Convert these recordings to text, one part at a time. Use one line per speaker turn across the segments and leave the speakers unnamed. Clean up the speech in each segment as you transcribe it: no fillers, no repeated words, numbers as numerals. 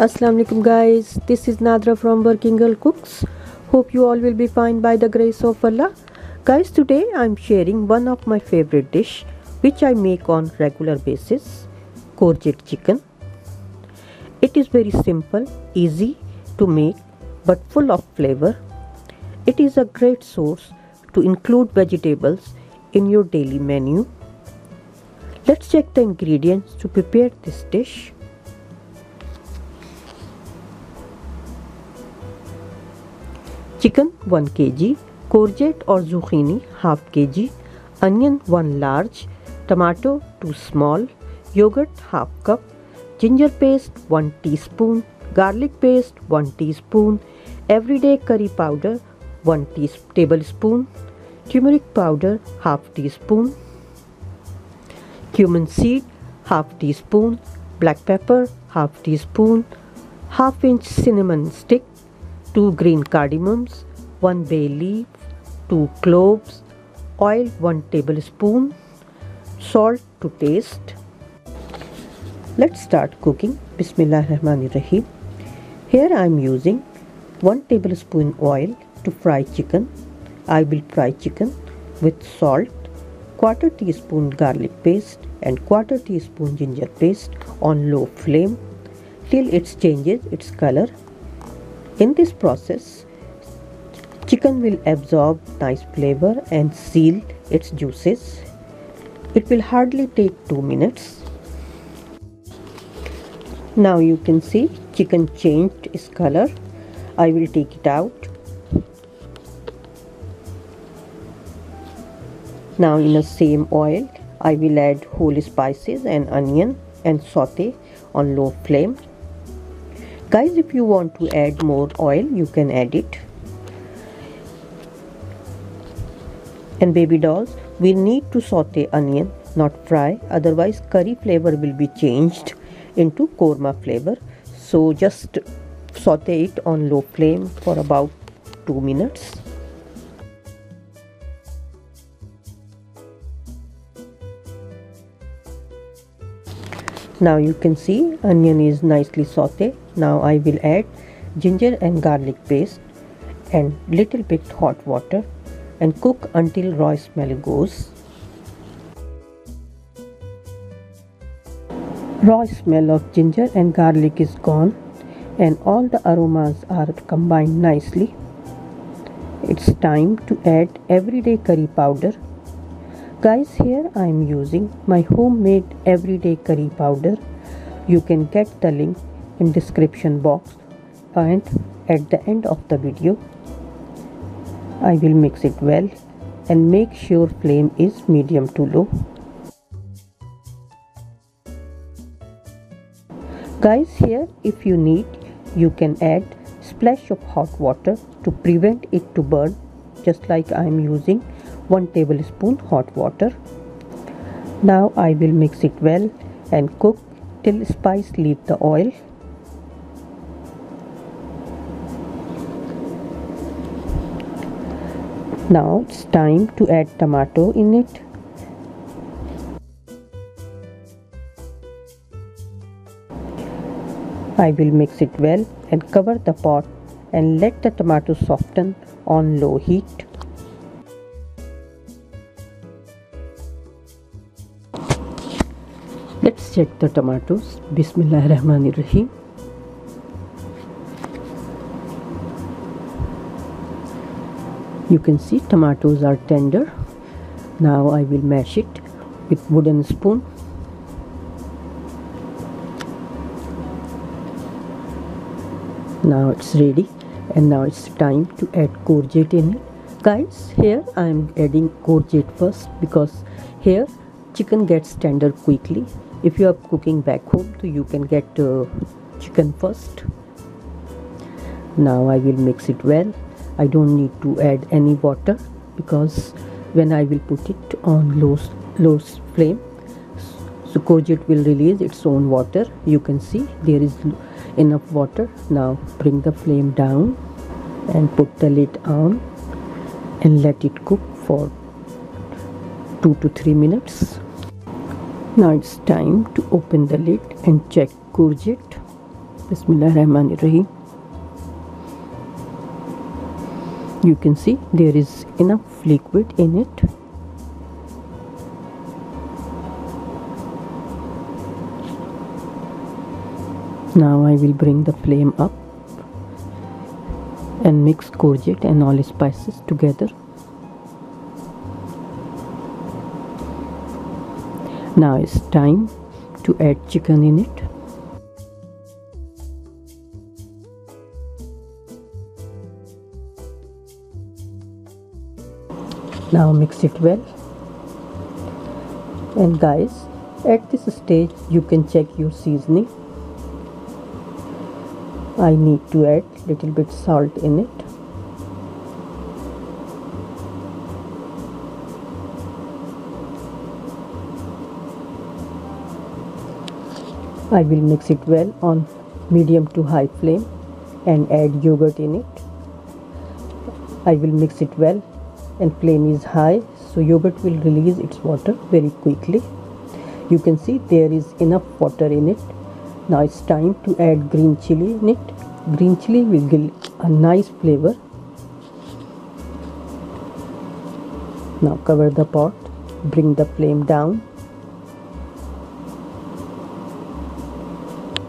Assalamu alaikum guys, this is Nadra from Working Girl Cooks. Hope you all will be fine by the grace of Allah. Guys, today I'm sharing one of my favorite dish which I make on regular basis, Courgette chicken. It is very simple, easy to make but full of flavor. It is a great source to include vegetables in your daily menu. Let's check the ingredients to prepare this dish. Chicken 1 kg, courgette or zucchini half kg, onion 1 large, tomato 2 small, yogurt half cup, ginger paste 1 teaspoon, garlic paste 1 teaspoon, everyday curry powder 1 tablespoon, turmeric powder half teaspoon, cumin seed half teaspoon, black pepper half teaspoon, half-inch cinnamon stick, 2 green cardamoms, 1 bay leaf, 2 cloves, oil 1 tablespoon, salt to taste. Let's start cooking. Bismillahirrahmanirrahim. Here I am using 1 tablespoon oil to fry chicken. I will fry chicken with salt, quarter teaspoon garlic paste and quarter teaspoon ginger paste on low flame till it changes its color. In this process, chicken will absorb nice flavor and seal its juices. It will hardly take 2 minutes. Now you can see chicken changed its color. I will take it out. Now in the same oil, I will add whole spices and onion and saute on low flame. Guys, if you want to add more oil, you can add it. And baby dolls, we need to saute onion, not fry, otherwise curry flavor will be changed into korma flavor. So just saute it on low flame for about 2 minutes. Now you can see onion is nicely sauteed. Now I will add ginger and garlic paste and little bit hot water and cook until raw smell goes. Raw smell of ginger and garlic is gone and all the aromas are combined nicely. It's time to add everyday curry powder. Guys, here I am using my homemade everyday curry powder. You can get the link in description box and at the end of the video. I will mix it well and make sure flame is medium to low. Guys, here if you need, you can add splash of hot water to prevent it to burn, just like I am using 1 tablespoon hot water. Now I will mix it well and cook till spice leave the oil. Now it's time to add tomato in it. I will mix it well and cover the pot and let the tomato soften on low heat. Let's check the tomatoes. Bismillahirrahmanirrahim. You can see tomatoes are tender. Now I will mash it with wooden spoon. Now it's ready and now it's time to add courgette in it. Guys, here I am adding courgette first because here chicken gets tender quickly. If you are cooking back home, so you can get chicken first. Now I will mix it well. I don't need to add any water because when I will put it on low flame, so courgette will release its own water. You can see there is enough water. Now bring the flame down and put the lid on and let it cook for 2 to 3 minutes. Now it's time to open the lid and check courgette. Bismillahirrahmanirrahim. You can see there is enough liquid in it. Now I will bring the flame up and mix courgette and all spices together. Now it's time to add chicken in it. Now mix it well. And guys, at this stage you can check your seasoning. I need to add little bit salt in it. I will mix it well on medium to high flame and add yogurt in it. I will mix it well and flame is high, so yogurt will release its water very quickly. You can see there is enough water in it. Now it's time to add green chili in it. Green chili will give a nice flavor. Now cover the pot, bring the flame down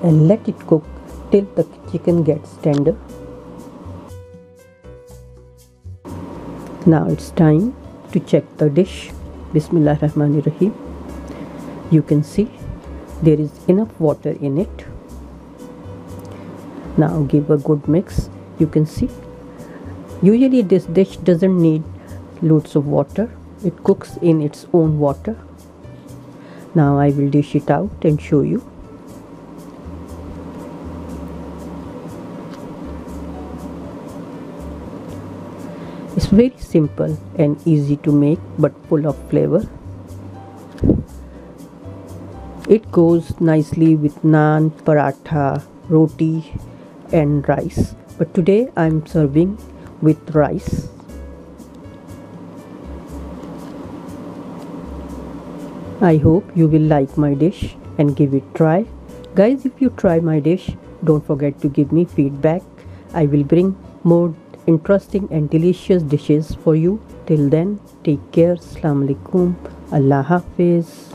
and let it cook till the chicken gets tender. Now it's time to check the dish. Bismillahirrahmanirrahim. You can see there is enough water in it. Now give a good mix. You can see usually this dish doesn't need loads of water. It cooks in its own water. Now I will dish it out and show you. It's very simple and easy to make but full of flavor. It goes nicely with naan, paratha, roti and rice. But today I am serving with rice. I hope you will like my dish and give it a try. Guys, if you try my dish, don't forget to give me feedback. I will bring more interesting and delicious dishes for you. Till then, take care. Assalamu alaikum. Allah Hafiz.